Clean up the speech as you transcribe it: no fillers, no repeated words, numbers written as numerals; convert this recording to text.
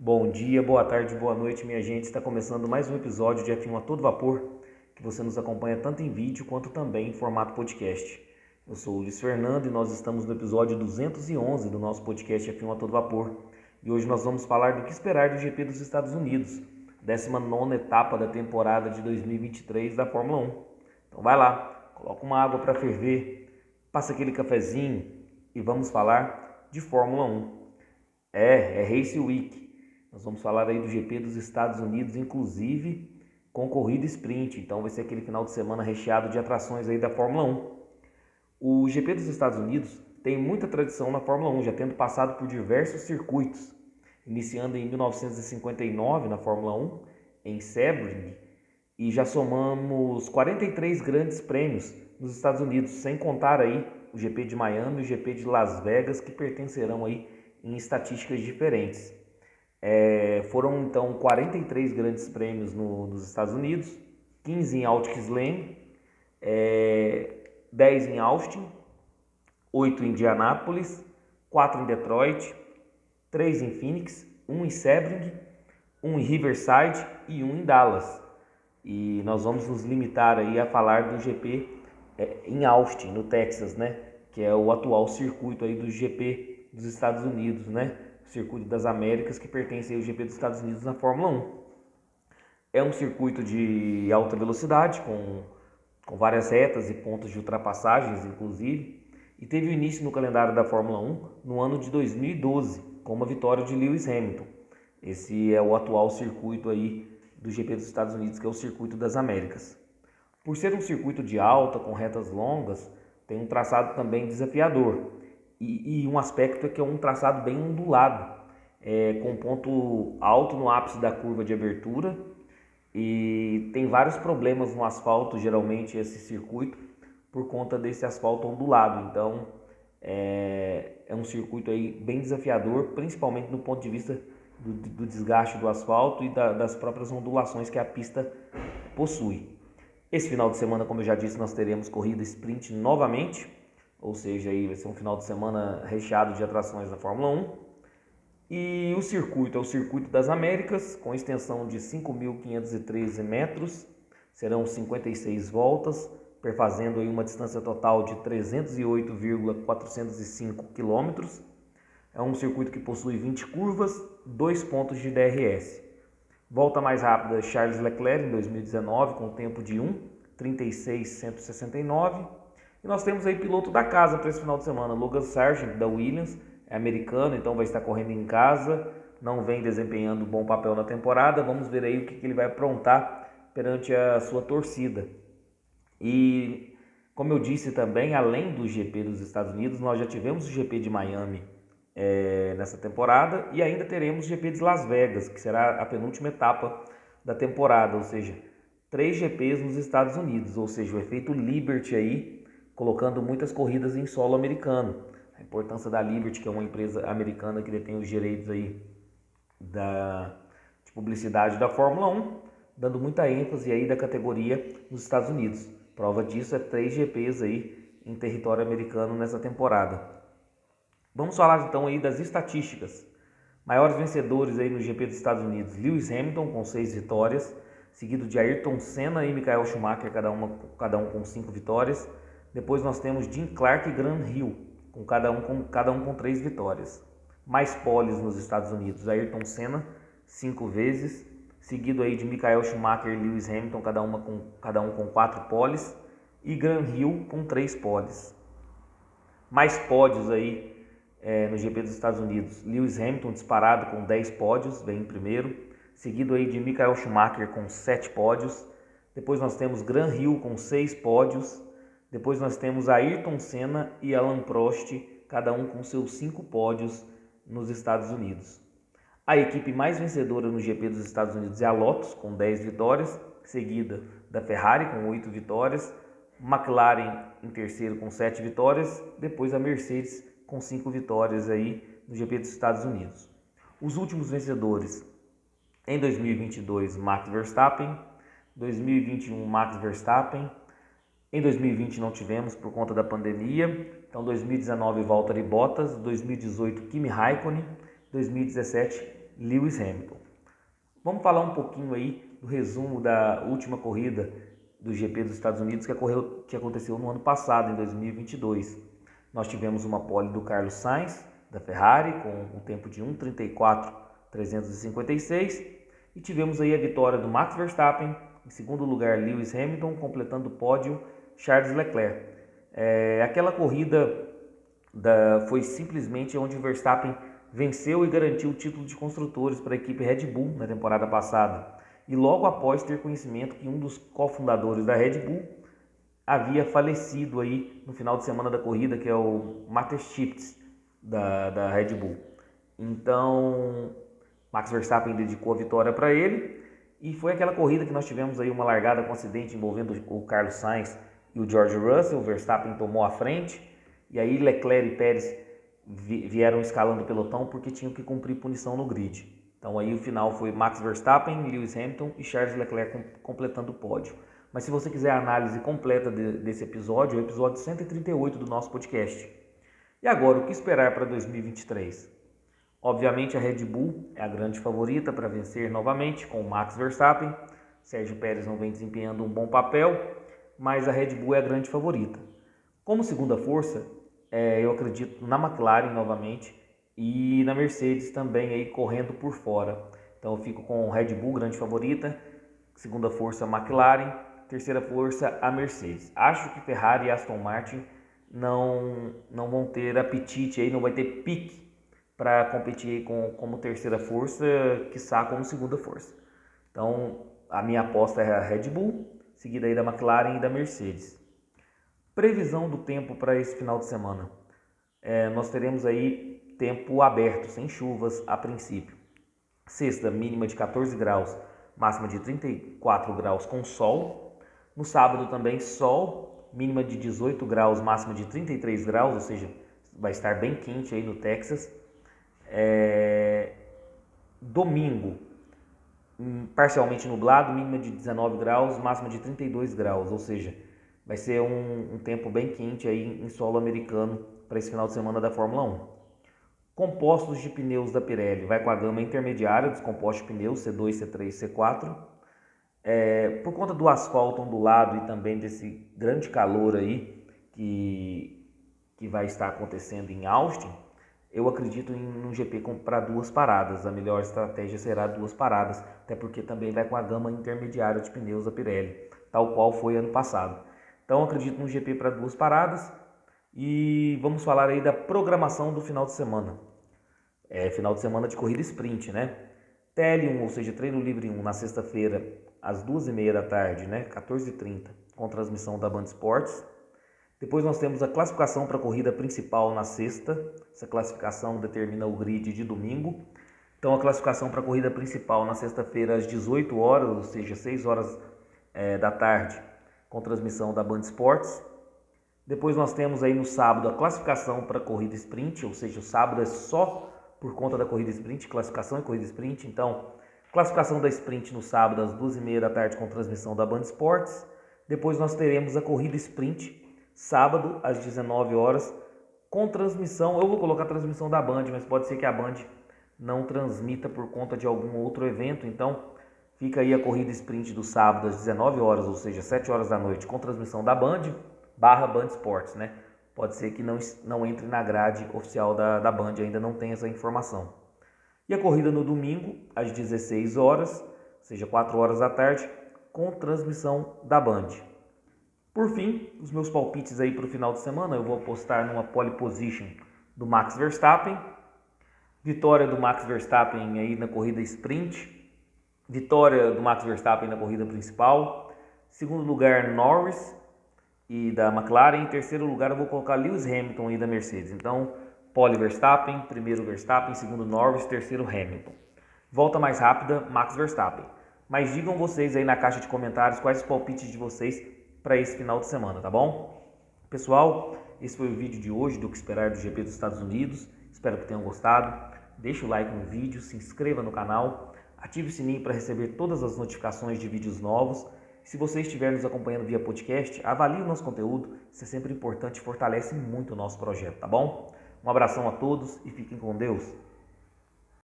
Bom dia, boa tarde, boa noite, minha gente. Está começando mais um episódio de F1 a todo vapor, que você nos acompanha tanto em vídeo quanto também em formato podcast. Eu sou o Luiz Fernando e nós estamos no episódio 211 do nosso podcast F1 a todo vapor. E hoje nós vamos falar do que esperar do GP dos Estados Unidos, 19ª etapa da temporada de 2023 da Fórmula 1. Então vai lá, coloca uma água para ferver, passa aquele cafezinho e vamos falar de Fórmula 1. É Race Week. Nós vamos falar aí do GP dos Estados Unidos, inclusive com corrida sprint. Então vai ser aquele final de semana recheado de atrações aí da Fórmula 1. O GP dos Estados Unidos tem muita tradição na Fórmula 1, já tendo passado por diversos circuitos. Iniciando em 1959 na Fórmula 1, em Sebring, e já somamos 43 grandes prêmios nos Estados Unidos, sem contar aí o GP de Miami e o GP de Las Vegas, que pertencerão aí em estatísticas diferentes. Foram então 43 grandes prêmios nos Estados Unidos, 15 em Watkins Glen, 10 em Austin, 8 em Indianápolis, 4 em Detroit, 3 em Phoenix, 1 em Sebring, 1 em Riverside e 1 em Dallas. E nós vamos nos limitar aí a falar do GP em Austin, no Texas, né? Que é o atual circuito aí do GP dos Estados Unidos, né? O circuito das Américas, que pertence ao GP dos Estados Unidos na Fórmula 1. É um circuito de alta velocidade, com várias retas e pontos de ultrapassagens, inclusive, e teve o início no calendário da Fórmula 1 no ano de 2012, com uma vitória de Lewis Hamilton. Esse é o atual circuito aí do GP dos Estados Unidos, que é o circuito das Américas. Por ser um circuito de alta, com retas longas, tem um traçado também desafiador. E um aspecto é que é um traçado bem ondulado, com ponto alto no ápice da curva de abertura, e tem vários problemas no asfalto, geralmente, esse circuito, por conta desse asfalto ondulado. Então, é um circuito aí bem desafiador, principalmente do ponto de vista do desgaste do asfalto e das próprias ondulações que a pista possui. Esse final de semana, como eu já disse, nós teremos corrida sprint novamente, ou seja, aí vai ser um final de semana recheado de atrações na Fórmula 1. E o circuito é o Circuito das Américas, com extensão de 5.513 metros, serão 56 voltas, perfazendo aí uma distância total de 308,405 quilômetros. É um circuito que possui 20 curvas, 2 pontos de DRS. Volta mais rápida Charles Leclerc em 2019 com tempo de 1:36.169. E nós temos aí piloto da casa para esse final de semana, Logan Sargent da Williams, é americano, então vai estar correndo em casa, não vem desempenhando um bom papel na temporada. Vamos ver aí o que ele vai aprontar perante a sua torcida. E como eu disse também, além do GP dos Estados Unidos, nós já tivemos o GP de Miami nessa temporada, e ainda teremos o GP de Las Vegas, que será a penúltima etapa da temporada, ou seja, 3 GPs nos Estados Unidos, ou seja, o efeito Liberty aí, colocando muitas corridas em solo americano. A importância da Liberty, que é uma empresa americana que detém os direitos aí de publicidade da Fórmula 1, dando muita ênfase aí da categoria nos Estados Unidos. Prova disso é 3 GPs aí em território americano nessa temporada. Vamos falar então aí das estatísticas. Maiores vencedores aí no GP dos Estados Unidos: Lewis Hamilton com 6 vitórias, seguido de Ayrton Senna e Michael Schumacher, cada um com 5 vitórias. Depois nós temos Jim Clark e Graham Hill, cada um com 3 vitórias. Mais poles nos Estados Unidos: Ayrton Senna 5 vezes, seguido aí de Michael Schumacher e Lewis Hamilton, cada um com 4 poles, e Graham Hill com 3 poles. Mais pódios aí no GP dos Estados Unidos: Lewis Hamilton disparado com 10 pódios, vem em primeiro, seguido aí de Michael Schumacher com 7 pódios. Depois nós temos Graham Hill com 6 pódios. Depois nós temos Ayrton Senna e Alain Prost, cada um com seus 5 pódios nos Estados Unidos. A equipe mais vencedora no GP dos Estados Unidos é a Lotus, com 10 vitórias, seguida da Ferrari com 8 vitórias, McLaren em terceiro com 7 vitórias, depois a Mercedes com 5 vitórias aí no GP dos Estados Unidos. Os últimos vencedores: em 2022, Max Verstappen; 2021, Max Verstappen; em 2020 não tivemos por conta da pandemia, então 2019, Valtteri Bottas; 2018, Kimi Raikkonen; 2017, Lewis Hamilton. Vamos falar um pouquinho aí do resumo da última corrida do GP dos Estados Unidos que aconteceu no ano passado, em 2022. Nós tivemos uma pole do Carlos Sainz, da Ferrari, com um tempo de 1:34.356, e tivemos aí a vitória do Max Verstappen, em segundo lugar Lewis Hamilton, completando o pódio Charles Leclerc. Aquela corrida foi simplesmente onde o Verstappen venceu e garantiu o título de construtores para a equipe Red Bull na temporada passada. E logo após ter conhecimento que um dos cofundadores da Red Bull havia falecido aí no final de semana da corrida, que é o Matt Stips da Red Bull. Então, Max Verstappen dedicou a vitória para ele, e foi aquela corrida que nós tivemos aí uma largada com acidente envolvendo o Carlos Sainz e o George Russell. O Verstappen tomou a frente, e aí Leclerc e Pérez vieram escalando o pelotão porque tinham que cumprir punição no grid. Então aí o final foi Max Verstappen, Lewis Hamilton e Charles Leclerc completando o pódio. Mas se você quiser a análise completa desse episódio, é o episódio 138 do nosso podcast. E agora, o que esperar para 2023? Obviamente a Red Bull é a grande favorita para vencer novamente com o Max Verstappen. Sérgio Pérez não vem desempenhando um bom papel, mas a Red Bull é a grande favorita. Como segunda força, eu acredito na McLaren novamente e na Mercedes também aí correndo por fora. Então eu fico com Red Bull, grande favorita, segunda força McLaren, terceira força a Mercedes. Acho que Ferrari e Aston Martin não vão ter apetite aí, não vai ter pique para competir aí como terceira força, quiçá como segunda força. Então a minha aposta é a Red Bull, seguida aí da McLaren e da Mercedes. Previsão do tempo para esse final de semana. Nós teremos aí tempo aberto, sem chuvas a princípio. Sexta, mínima de 14 graus, máxima de 34 graus com sol. No sábado também sol, mínima de 18 graus, máxima de 33 graus, ou seja, vai estar bem quente aí no Texas. Domingo, parcialmente nublado, mínima de 19 graus, máxima de 32 graus, ou seja, vai ser um tempo bem quente aí em solo americano para esse final de semana da Fórmula 1. Compostos de pneus da Pirelli, vai com a gama intermediária dos compostos de pneus C2, C3, C4. Por conta do asfalto ondulado e também desse grande calor aí que vai estar acontecendo em Austin, eu acredito em um GP para duas paradas. A melhor estratégia será duas paradas, até porque também vai com a gama intermediária de pneus da Pirelli, tal qual foi ano passado. Então, acredito no GP para duas paradas. E vamos falar aí da programação do final de semana. Final de semana de corrida sprint, né? TL1, ou seja, treino livre 1, na sexta-feira, às 2h30 da tarde, né? 14h30, com transmissão da Band Esportes. Depois nós temos a classificação para a corrida principal na sexta. Essa classificação determina o grid de domingo. Então, a classificação para a corrida principal na sexta-feira, às 18 horas, ou seja, 6 horas da tarde, com transmissão da Band Esportes. Depois nós temos aí no sábado a classificação para a corrida sprint, ou seja, o sábado é só por conta da corrida sprint, classificação e corrida sprint. Então, classificação da sprint no sábado às 2h30 da tarde com transmissão da Band Esportes. Depois nós teremos a corrida sprint, sábado às 19 horas, com transmissão. Eu vou colocar a transmissão da Band, mas pode ser que a Band não transmita por conta de algum outro evento. Então, fica aí a corrida sprint do sábado às 19 horas, ou seja, 7 horas da noite, com transmissão da Band / Band Esportes, né? Pode ser que não entre na grade oficial da Band, ainda não tem essa informação. E a corrida no domingo, às 16 horas, ou seja, 4 horas da tarde, com transmissão da Band. Por fim, os meus palpites aí para o final de semana, eu vou apostar numa pole position do Max Verstappen, vitória do Max Verstappen aí na corrida sprint, vitória do Max Verstappen na corrida principal, segundo lugar Norris e da McLaren, em terceiro lugar eu vou colocar Lewis Hamilton aí da Mercedes. Então, pole Verstappen, primeiro Verstappen, segundo Norris, terceiro Hamilton. Volta mais rápida, Max Verstappen. Mas digam vocês aí na caixa de comentários quais os palpites de vocês para esse final de semana, tá bom? Pessoal, esse foi o vídeo de hoje do que esperar do GP dos Estados Unidos. Espero que tenham gostado. Deixe o like no vídeo, se inscreva no canal, ative o sininho para receber todas as notificações de vídeos novos. Se você estiver nos acompanhando via podcast, avalie o nosso conteúdo, isso é sempre importante e fortalece muito o nosso projeto, tá bom? Um abração a todos e fiquem com Deus.